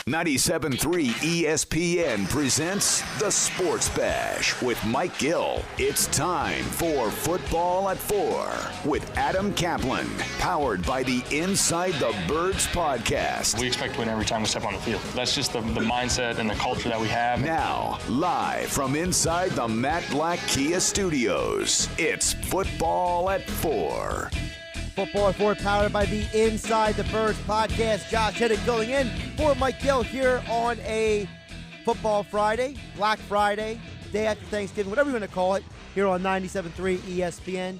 97.3 ESPN presents The Sports Bash with Mike Gill. It's time for Football at 4 with Adam Caplan, powered by the Inside the Birds podcast. We expect to win every time we step on the field. That's just the mindset and the culture that we have. Now, live from inside the Matt Black Kia Studios, it's Football at 4. Football at 4 powered by the Inside the Birds podcast. Josh Hedden going in for Mike Gill here on a Football Friday, Black Friday, day after Thanksgiving, whatever you want to call it, here on 97.3 ESPN.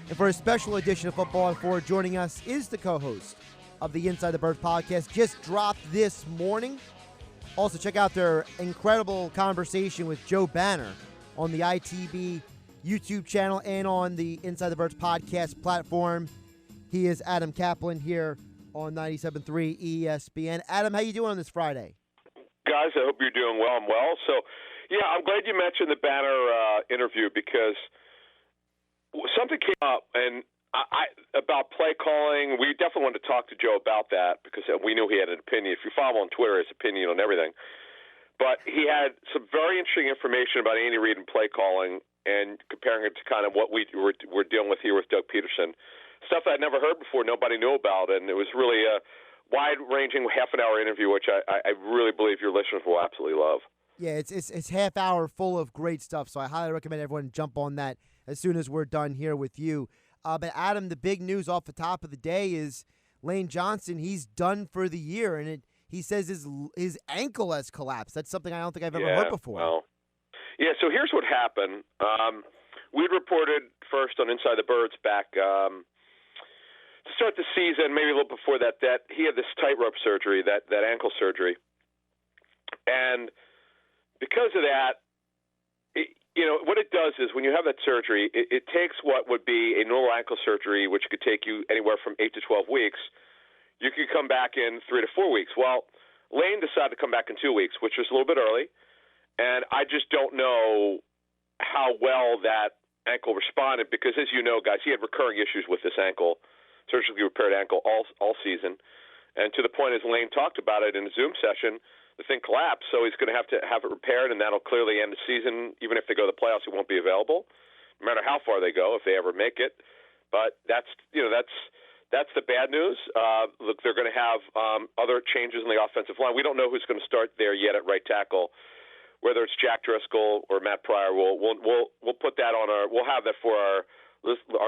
And for a special edition of Football at 4, joining us is the co-host of the Inside the Birds podcast, just dropped this morning. Also, check out their incredible conversation with Joe Banner on the ITB YouTube channel and on the Inside the Birds podcast platform. He is Adam Caplan here on 97.3 ESPN. Adam, how you doing on this Friday? Guys, I hope you're doing well. I'm well. So, yeah, I'm glad you mentioned the Banner interview because something came up and about play calling. We definitely wanted to talk to Joe about that because we knew he had an opinion. If you follow him on Twitter, his opinion on everything. But he had some very interesting information about Andy Reid and play calling and comparing it to kind of what we're dealing with here with Doug Peterson. Stuff I'd never heard before, nobody knew about, and it was really a wide-ranging half-an-hour interview, which I really believe your listeners will absolutely love. Yeah, it's half hour full of great stuff, so I highly recommend everyone jump on that as soon as we're done here with you. But Adam, the big news off the top of the day is Lane Johnson. He's done for the year, and he says his ankle has collapsed. That's something I don't think I've ever heard before. Well, yeah, so here's what happened. We'd reported first on Inside the Birds back to start the season, maybe a little before that he had this tightrope surgery, that ankle surgery. And because of that, what it does is when you have that surgery, it takes what would be a normal ankle surgery, which could take you anywhere from 8 to 12 weeks. You could come back in 3 to 4 weeks. Well, Lane decided to come back in 2 weeks, which was a little bit early. And I just don't know how well that ankle responded because, as you know, guys, he had recurring issues with this ankle, surgically repaired ankle all season. And to the point, as Lane talked about it in a Zoom session, the thing collapsed. So he's going to have it repaired, and that'll clearly end the season. Even if they go to the playoffs, it won't be available, no matter how far they go, if they ever make it. But that's the bad news. Look, they're going to have other changes in the offensive line. We don't know who's going to start there yet at right tackle. Whether it's Jack Driscoll or Matt Pryor, we'll put that on we'll have that for our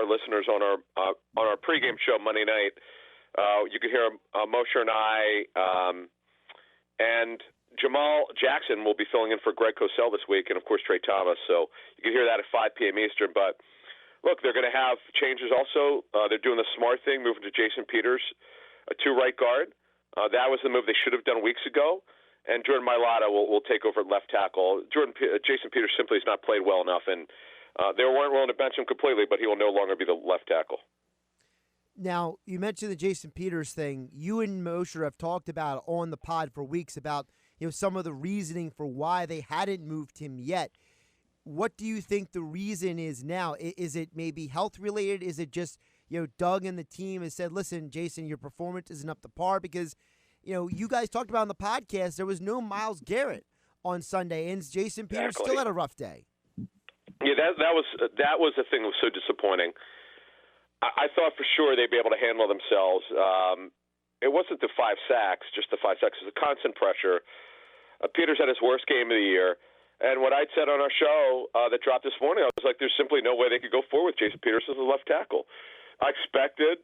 listeners on our pregame show Monday night. You can hear Moshe and I and Jamal Jackson will be filling in for Greg Cosell this week, and of course Trey Thomas. So you can hear that at 5 p.m. Eastern. But look, they're going to have changes also. They're doing the smart thing, moving to Jason Peters to right guard. That was the move they should have done weeks ago. And Jordan Mailata will take over at left tackle. Jason Peters simply has not played well enough, and they weren't willing to bench him completely, but he will no longer be the left tackle. Now, you mentioned the Jason Peters thing. You and Mosher have talked about on the pod for weeks about some of the reasoning for why they hadn't moved him yet. What do you think the reason is now? Is it maybe health-related? Is it just Doug and the team has said, listen, Jason, your performance isn't up to par? Because you guys talked about on the podcast, there was no Myles Garrett on Sunday, and Jason Peters still had a rough day. Yeah, that was the thing that was so disappointing. I thought for sure they'd be able to handle themselves. It wasn't the 5 sacks, just the 5 sacks. It was the constant pressure. Peters had his worst game of the year. And what I'd said on our show that dropped this morning, I was like, there's simply no way they could go forward with Jason Peters as a left tackle. I expected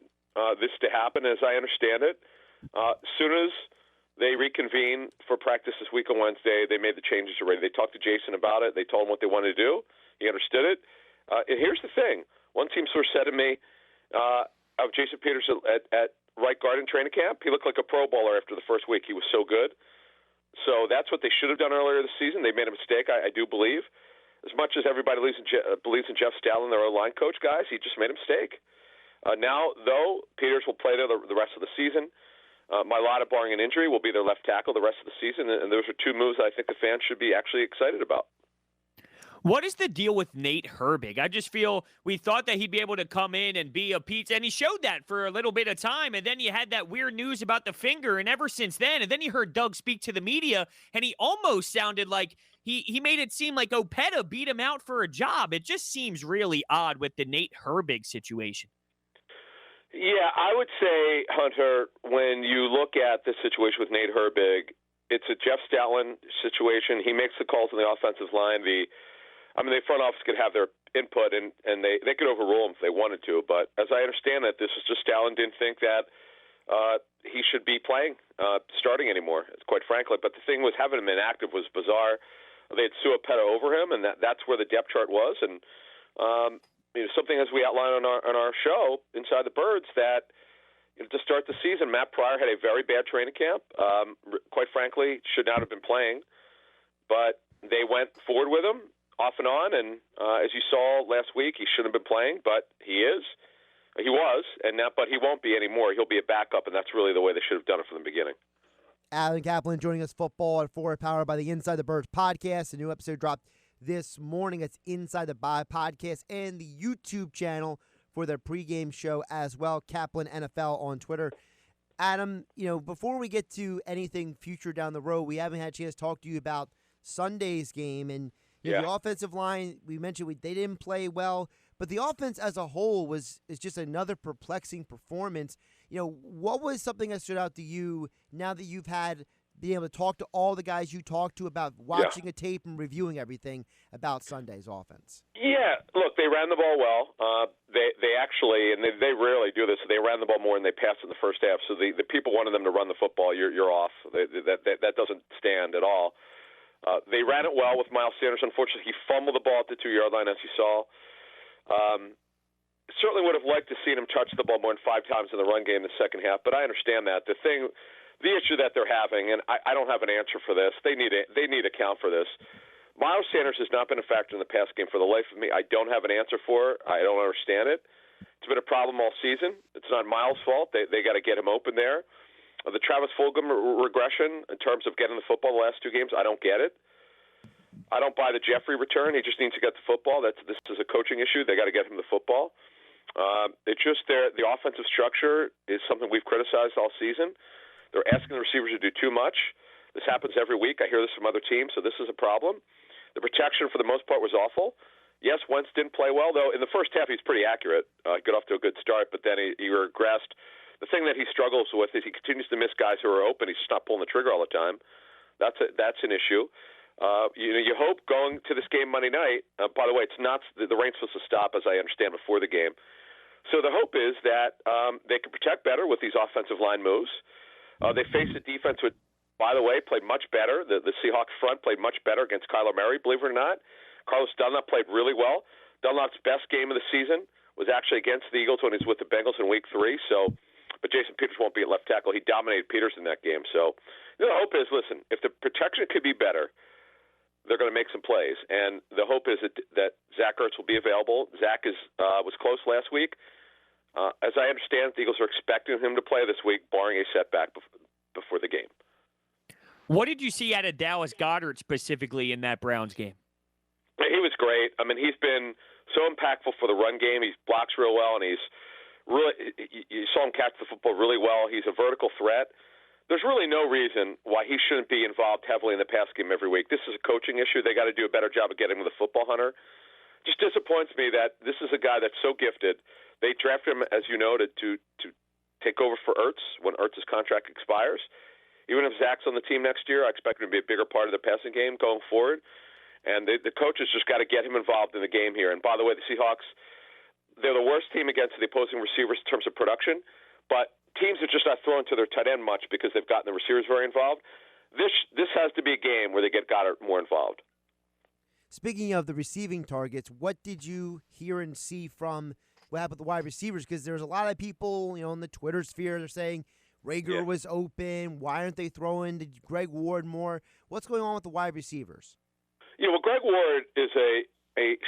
this to happen, as I understand it. As soon as they reconvened for practice this week on Wednesday, they made the changes already. They talked to Jason about it. They told him what they wanted to do. He understood it. And here's the thing. One team source said to me of Jason Peters at right guard in training camp, he looked like a Pro Bowler after the first week. He was so good. So that's what they should have done earlier this season. They made a mistake, I do believe. As much as everybody believes in Jeff Stalin, their O-line coach, guys, he just made a mistake. Now, though, Peters will play there the rest of the season. Mailata, barring an injury, will be their left tackle the rest of the season, and those are two moves I think the fans should be actually excited about. What is the deal with Nate Herbig? I just feel we thought that he'd be able to come in and be a pizza, and he showed that for a little bit of time, and then you had that weird news about the finger, and ever since then, and then you heard Doug speak to the media, and he almost sounded like he made it seem like Opeta beat him out for a job. It just seems really odd with the Nate Herbig situation. Yeah, I would say, Hunter, when you look at this situation with Nate Herbig, it's a Jeff Stoutland situation. He makes the calls on the offensive line. The front office could have their input, and they could overrule him if they wanted to. But as I understand it, this is just Stoutland didn't think that he should be playing, starting anymore, quite frankly. But the thing was, having him inactive was bizarre. They had Opeta over him, and that's where the depth chart was. And something, as we outlined on our show, Inside the Birds, that to start the season, Matt Pryor had a very bad training camp. Quite frankly, should not have been playing. But they went forward with him, off and on, and as you saw last week, he shouldn't have been playing, but he is. He was, but he won't be anymore. He'll be a backup, and that's really the way they should have done it from the beginning. Adam Caplan joining us, Football at 4, powered by the Inside the Birds podcast. A new episode dropped this morning. It's Inside the podcast and the YouTube channel for their pregame show as well. Caplan NFL on Twitter. Adam, before we get to anything future down the road, we haven't had a chance to talk to you about Sunday's game, and the offensive line, we mentioned they didn't play well, but the offense as a whole is just another perplexing performance. What was something that stood out to you now that you've been able to talk to all the guys you talked to about watching a tape and reviewing everything about Sunday's offense? Yeah, look, they ran the ball well. They actually, and they rarely do this, they ran the ball more than they passed in the first half. So the people wanted them to run the football. You're off. That doesn't stand at all. They ran it well with Miles Sanders. Unfortunately, he fumbled the ball at the 2-yard line, as you saw. Certainly would have liked to see him touch the ball more than 5 times in the run game in the second half, but I understand that. The issue that they're having, and I don't have an answer for this, they need to account for this. Miles Sanders has not been a factor in the pass game for the life of me. I don't have an answer for it. I don't understand it. It's been a problem all season. It's not Miles' fault. They got to get him open there. The Travis Fulgham regression in terms of getting the football the last 2 games, I don't get it. I don't buy the Jeffrey return. He just needs to get the football. This is a coaching issue. They got to get him the football. It's just the offensive structure is something we've criticized all season. They're asking the receivers to do too much. This happens every week. I hear this from other teams, so this is a problem. The protection, for the most part, was awful. Yes, Wentz didn't play well, though. In the first half, he's pretty accurate. Got off to a good start, but then he regressed. The thing that he struggles with is he continues to miss guys who are open. He's just not pulling the trigger all the time. That's an issue. You hope going to this game Monday night. By the way, it's not the rain's supposed to stop, as I understand, before the game. So the hope is that they can protect better with these offensive line moves. They face a defense which, by the way, played much better. The Seahawks front played much better against Kyler Murray, believe it or not. Carlos Dunlap played really well. Dunlap's best game of the season was actually against the Eagles when he was with the Bengals in Week 3. But Jason Peters won't be at left tackle. He dominated Peters in that game. So the hope is, listen, if the protection could be better, they're going to make some plays. And the hope is that Zach Ertz will be available. Zach was close last week. As I understand, the Eagles are expecting him to play this week, barring a setback before the game. What did you see out of Dallas Goedert specifically in that Browns game? He was great. He's been so impactful for the run game. He blocks real well, and he's really, you saw him catch the football really well. He's a vertical threat. There's really no reason why he shouldn't be involved heavily in the pass game every week. This is a coaching issue. They got to do a better job of getting him the football, Hunter. Just disappoints me that this is a guy that's so gifted. They drafted him, as you know, to take over for Ertz when Ertz's contract expires. Even if Zach's on the team next year, I expect him to be a bigger part of the passing game going forward. And the coaches just got to get him involved in the game here. And by the way, the Seahawks, they're the worst team against the opposing receivers in terms of production, but teams are just not throwing to their tight end much because they've gotten the receivers very involved. This has to be a game where they get Goddard more involved. Speaking of the receiving targets, what did you hear and see from what happened with the wide receivers? Because there's a lot of people, in the Twitter sphere, they're saying Rager was open. Why aren't they throwing to Greg Ward more? What's going on with the wide receivers? Greg Ward is a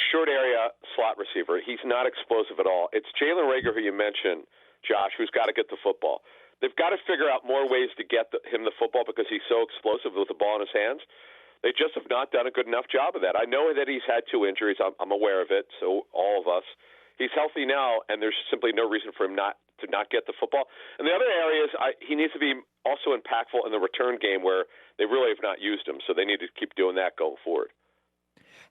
short area slot receiver. He's not explosive at all. It's Jalen Rager, who you mentioned, Josh, who's got to get the football. They've got to figure out more ways to get him the football because he's so explosive with the ball in his hands. They just have not done a good enough job of that. I know that he's had 2 injuries. I'm aware of it, so all of us. He's healthy now, and there's simply no reason for him not get the football. And the other areas, he needs to be also impactful in the return game where they really have not used him, so they need to keep doing that going forward.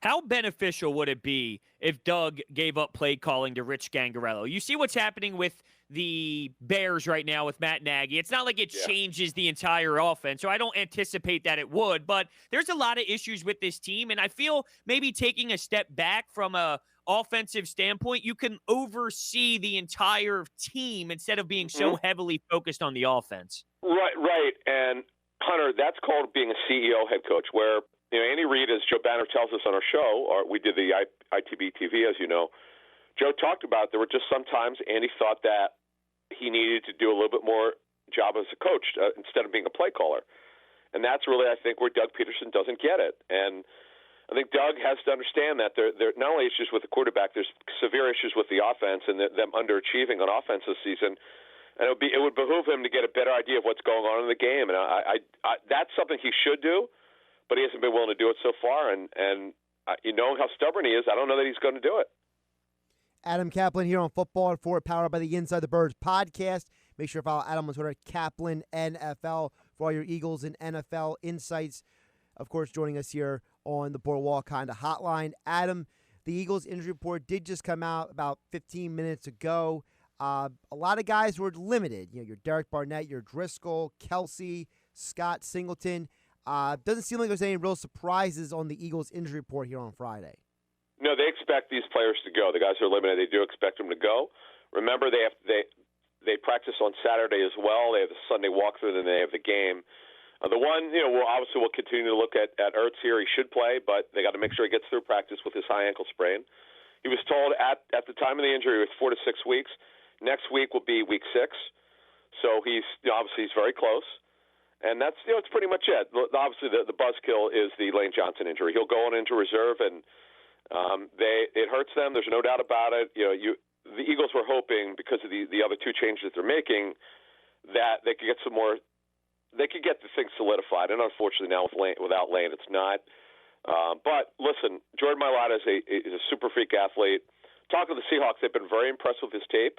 How beneficial would it be if Doug gave up play calling to Rich Gangarello? You see what's happening with the Bears right now with Matt Nagy. It's not like it changes the entire offense, so I don't anticipate that it would, but there's a lot of issues with this team, and I feel maybe taking a step back from a offensive standpoint, you can oversee the entire team instead of being so heavily focused on the offense. Right. And, Hunter, that's called being a CEO head coach, where Andy Reid, as Joe Banner tells us on our show, or we did the ITB TV, as you know, Joe talked about there were just sometimes Andy thought that he needed to do a little bit more job as a coach instead of being a play caller. And that's really, I think, where Doug Peterson doesn't get it. And I think Doug has to understand that there are not only issues with the quarterback, there's severe issues with the offense and them underachieving on offense this season. And it would behoove him to get a better idea of what's going on in the game. And I that's something he should do, but he hasn't been willing to do it so far. And you know how stubborn he is. I don't know that he's going to do it. Adam Caplan here on Football at 4, powered by the Inside the Birds podcast. Make sure to follow Adam on Twitter at Caplan NFL for all your Eagles and NFL insights. Of course, joining us here on the Boardwalk Kinda Hotline. Adam, the Eagles injury report did just come out about 15 minutes ago. A lot of guys were limited. Your Derek Barnett, your Driscoll, Kelsey, Scott Singleton. Doesn't seem like there's any real surprises on the Eagles injury report here on Friday. No, they expect these players to go. The guys who are limited, they do expect them to go. Remember, they practice on Saturday as well. They have the Sunday walkthrough, then they have the game. The one, we'll continue to look at Ertz here. He should play, but they got to make sure he gets through practice with his high ankle sprain. He was told at the time of the injury it was 4 to 6 weeks. Next week will be week 6, so he's obviously he's very close. And that's it's pretty much it. Obviously, the buzzkill is the Lane Johnson injury. He'll go on into reserve, and it hurts them. There's no doubt about it. The Eagles were hoping because of the other 2 changes they're making that they could get some more. They could get the thing solidified, and unfortunately now without Lane, it's not. But listen, Jordan Mailata is a super freak athlete. Talking to the Seahawks, they've been very impressed with his tape.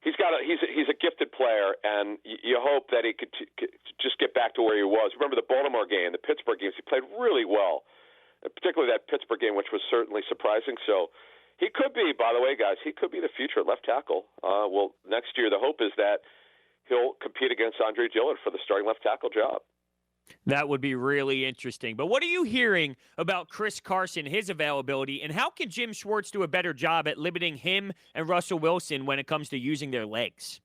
He's a gifted player, and you hope that he could just get back to where he was. Remember the Baltimore game, the Pittsburgh games, he played really well, particularly that Pittsburgh game, which was certainly surprising. So he could be, by the way, guys, he could be the future left tackle. Well, next year the hope is that he'll compete against Andre Dillard for the starting left tackle job. That would be really interesting. But what are you hearing about Chris Carson, his availability, and how can Jim Schwartz do a better job at limiting him and Russell Wilson when it comes to using their legs?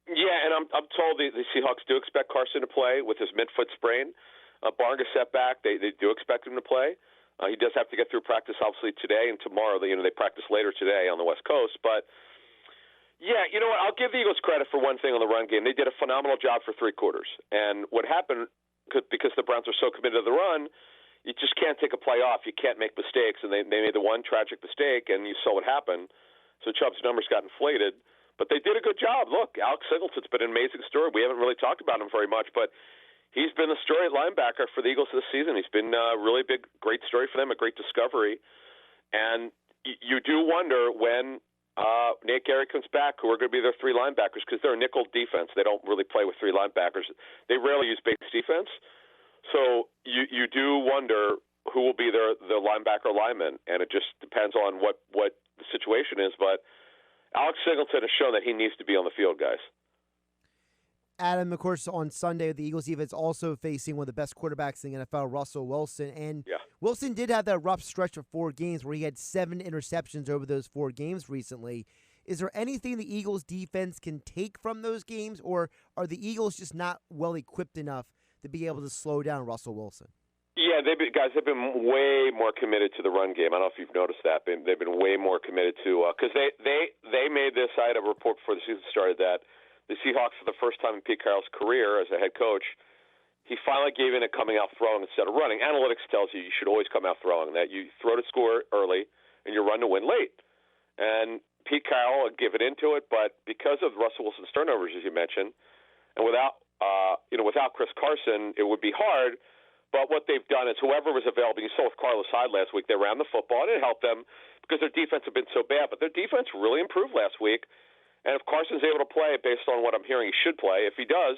Yeah, and I'm told the Seahawks do expect Carson to play with his midfoot sprain. Barring a setback, they do expect him to play. He does have to get through practice, obviously, today and tomorrow. They practice later today on the West Coast. But, yeah, you know what? I'll give the Eagles credit for one thing on the run game. They did a phenomenal job for 3 quarters. And what happened, because the Browns are so committed to the run, you just can't take a play off. You can't make mistakes. And they made the one tragic mistake, and you saw what happened. So Chubb's numbers got inflated. But they did a good job. Look, Alex Singleton's been an amazing story. We haven't really talked about him very much, but he's been the story at linebacker for the Eagles this season. He's been a really big, great story for them, a great discovery. And you do wonder when Nate Gary comes back, who are going to be their 3 linebackers, because they're a nickel defense. They don't really play with 3 linebackers. They rarely use base defense. So you do wonder who will be the linebacker lineman, and it just depends on what the situation is. But Alex Singleton has shown that he needs to be on the field, guys. Adam, of course, on Sunday, the Eagles defense also facing one of the best quarterbacks in the NFL, Russell Wilson. And Wilson did have that rough stretch of 4 games where he had 7 interceptions over those 4 games recently. Is there anything the Eagles defense can take from those games, or are the Eagles just not well equipped enough to be able to slow down Russell Wilson? Yeah, they've been way more committed to the run game. I don't know if you've noticed that. They've been way more committed to because they made this. I had a report before the season started that the Seahawks, for the first time in Pete Carroll's career as a head coach, he finally gave in at coming out throwing instead of running. Analytics tells you should always come out throwing, that you throw to score early and you run to win late. And Pete Carroll had given into it, but because of Russell Wilson's turnovers, as you mentioned, and without Chris Carson, it would be hard. But what they've done is whoever was available, you saw with Carlos Hyde last week, they ran the football, and it helped them because their defense had been so bad. But their defense really improved last week. And if Carson's able to play, based on what I'm hearing, he should play. If he does,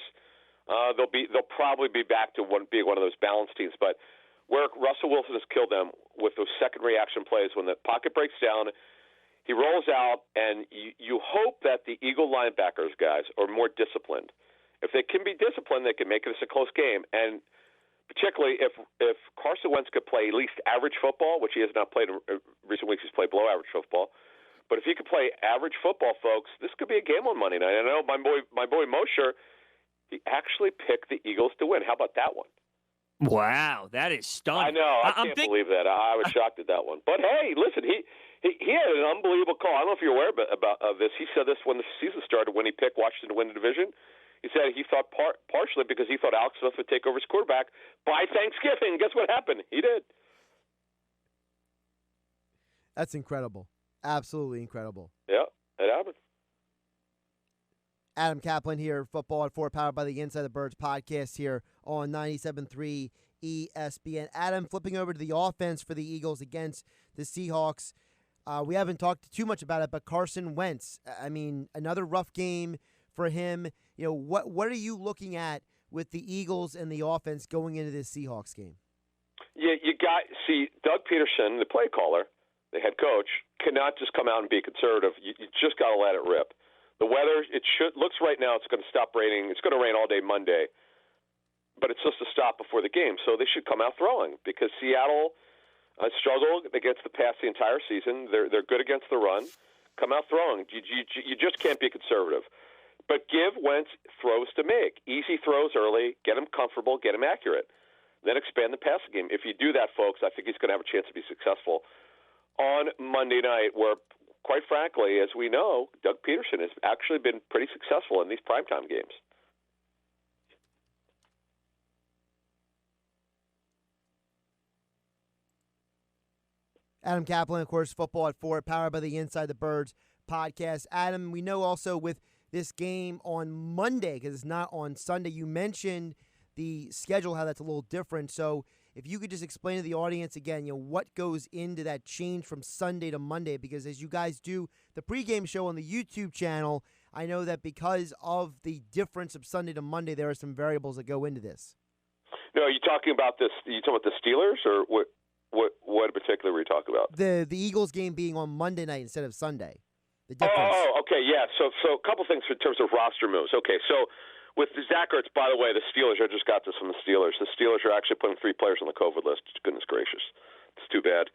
they'll probably be back to being one of those balanced teams. But where Russell Wilson has killed them with those second reaction plays, when the pocket breaks down, he rolls out, and you hope that the Eagle linebackers guys are more disciplined. If they can be disciplined, they can make this a close game. And particularly if Carson Wentz could play at least average football, which he has not played in recent weeks, he's played below average football. But if he could play average football, folks, this could be a game on Monday night. I know my boy Mosher, he actually picked the Eagles to win. How about that one? Wow, that is stunning. I know. I can't believe that. I was shocked at that one. But hey, listen, he had an unbelievable call. I don't know if you're aware of this. He said this when the season started, when he picked Washington to win the division. He said he thought partially because he thought Alex Smith would take over as quarterback by Thanksgiving. Guess what happened? He did. That's incredible. Absolutely incredible. Yeah, it happened. Adam Caplan here, Football at 4, powered by the Inside the Birds podcast here on 97.3 ESPN. Adam, flipping over to the offense for the Eagles against the Seahawks. We haven't talked too much about it, but Carson Wentz, I mean, another rough game for him. You know, what are you looking at with the Eagles and the offense going into this Seahawks game? Yeah, see, Doug Peterson, the play caller, the head coach, cannot just come out and be conservative. You just got to let it rip. The weather, looks right now it's going to stop raining. It's going to rain all day Monday, but it's supposed to stop before the game. So they should come out throwing because Seattle struggled against the pass the entire season. They're good against the run. Come out throwing. You just can't be conservative. But give Wentz throws to make. Easy throws early, get him comfortable, get him accurate. Then expand the passing game. If you do that, folks, I think he's going to have a chance to be successful on Monday night, where, quite frankly, as we know, Doug Peterson has actually been pretty successful in these primetime games. Adam Caplan, of course, Football at 4, powered by the Inside the Birds podcast. Adam, we know also with this game on Monday, because it's not on Sunday, you mentioned the schedule, how that's a little different. So if you could just explain to the audience again, what goes into that change from Sunday to Monday, because as you guys do the pregame show on the YouTube channel, I know that because of the difference of Sunday to Monday, there are some variables that go into this. No, are you talking about this? Are you talking about the Steelers, or what in particular were you talking about? The Eagles game being on Monday night instead of Sunday. The difference. Oh, okay, yeah. So a couple things in terms of roster moves. Okay, so with Zach Ertz, by the way, the Steelers, I just got this from the Steelers. The Steelers are actually putting 3 players on the COVID list. Goodness gracious. It's too bad.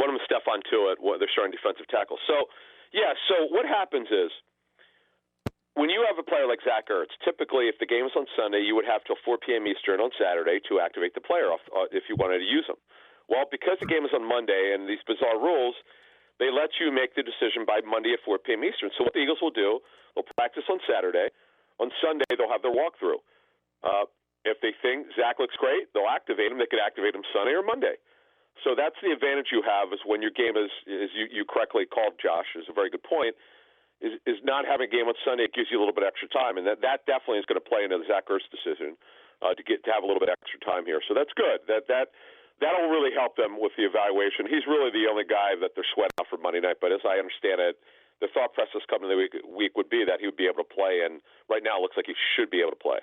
One of them is Stephon Tuitt. They're starting defensive tackle. So, yeah, so what happens is when you have a player like Zach Ertz, typically if the game is on Sunday, you would have till 4 p.m. Eastern on Saturday to activate the player if you wanted to use him. Well, because the game is on Monday and these bizarre rules, they let you make the decision by Monday at 4 p.m. Eastern. So what the Eagles will do, they'll practice on Saturday. On Sunday, they'll have their walkthrough. If they think Zach looks great, they'll activate him. They could activate him Sunday or Monday. So that's the advantage you have is when your game is you correctly called, Josh, is a very good point, is not having a game on Sunday. It gives you a little bit extra time, and that definitely is going to play into the Zach Ertz decision to have a little bit extra time here. So that's good. That'll really help them with the evaluation. He's really the only guy that they're sweating out for Monday night. But as I understand it, the thought process coming the week would be that he would be able to play, and right now it looks like he should be able to play.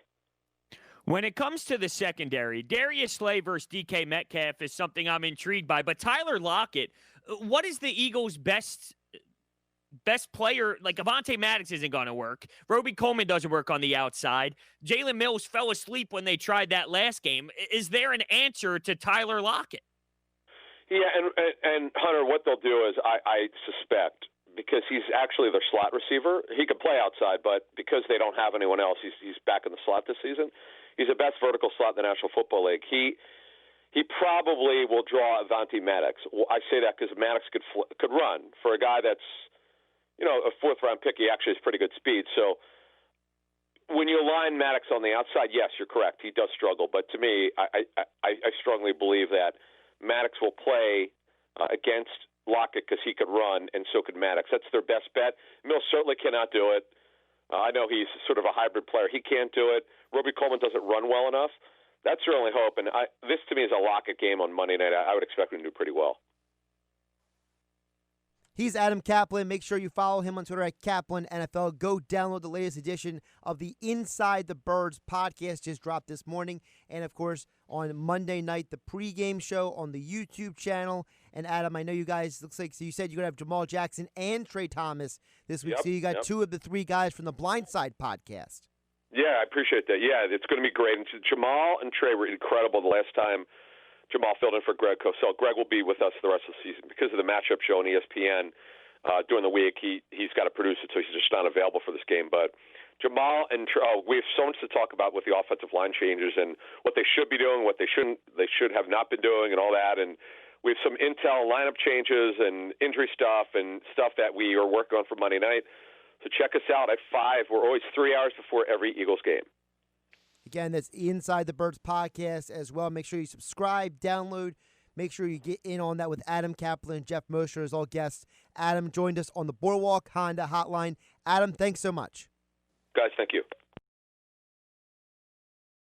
When it comes to the secondary, Darius Slay versus DK Metcalf is something I'm intrigued by. But Tyler Lockett, what is the Eagles' best player? Like, Avonte Maddox isn't going to work. Roby Coleman doesn't work on the outside. Jalen Mills fell asleep when they tried that last game. Is there an answer to Tyler Lockett? Yeah, and Hunter, what they'll do is, I suspect, because he's actually their slot receiver, he could play outside, but because they don't have anyone else, he's back in the slot this season. He's the best vertical slot in the National Football League. He probably will draw Avonte Maddox. Well, I say that because Maddox could run. For a guy that's a 4th-round pick, he actually has pretty good speed. So when you align Maddox on the outside, yes, you're correct. He does struggle. But to me, I strongly believe that Maddox will play against Lockett because he could run, and so could Maddox. That's their best bet. Mills certainly cannot do it. I know he's sort of a hybrid player. He can't do it. Roby Coleman doesn't run well enough. That's your only hope. And this, to me, is a lock-it game on Monday night. I would expect him to do pretty well. He's Adam Caplan. Make sure you follow him on Twitter at Caplan NFL. Go download the latest edition of the Inside the Birds podcast, just dropped this morning. And, of course, on Monday night, the pregame show on the YouTube channel. And, Adam, I know you guys, looks like, so you said you're going to have Jamal Jackson and Trey Thomas this week. Yep, so you got two of the three guys from the Blindside podcast. Yeah, I appreciate that. Yeah, it's going to be great. And Jamal and Trey were incredible the last time Jamal filled in for Greg Cosell. Greg will be with us the rest of the season because of the matchup show on ESPN during the week. He's got to produce it, so he's just not available for this game. But Jamal and we have so much to talk about with the offensive line changes and what they should be doing, what they should have not been doing, and all that. And we have some intel lineup changes and injury stuff and stuff that we are working on for Monday night. So check us out at 5. We're always 3 hours before every Eagles game. Again, that's the Inside the Birds podcast as well. Make sure you subscribe, download. Make sure you get in on that with Adam Caplan and Jeff Mosher as all guests. Adam joined us on the Boardwalk Honda Hotline. Adam, thanks so much. Guys, thank you.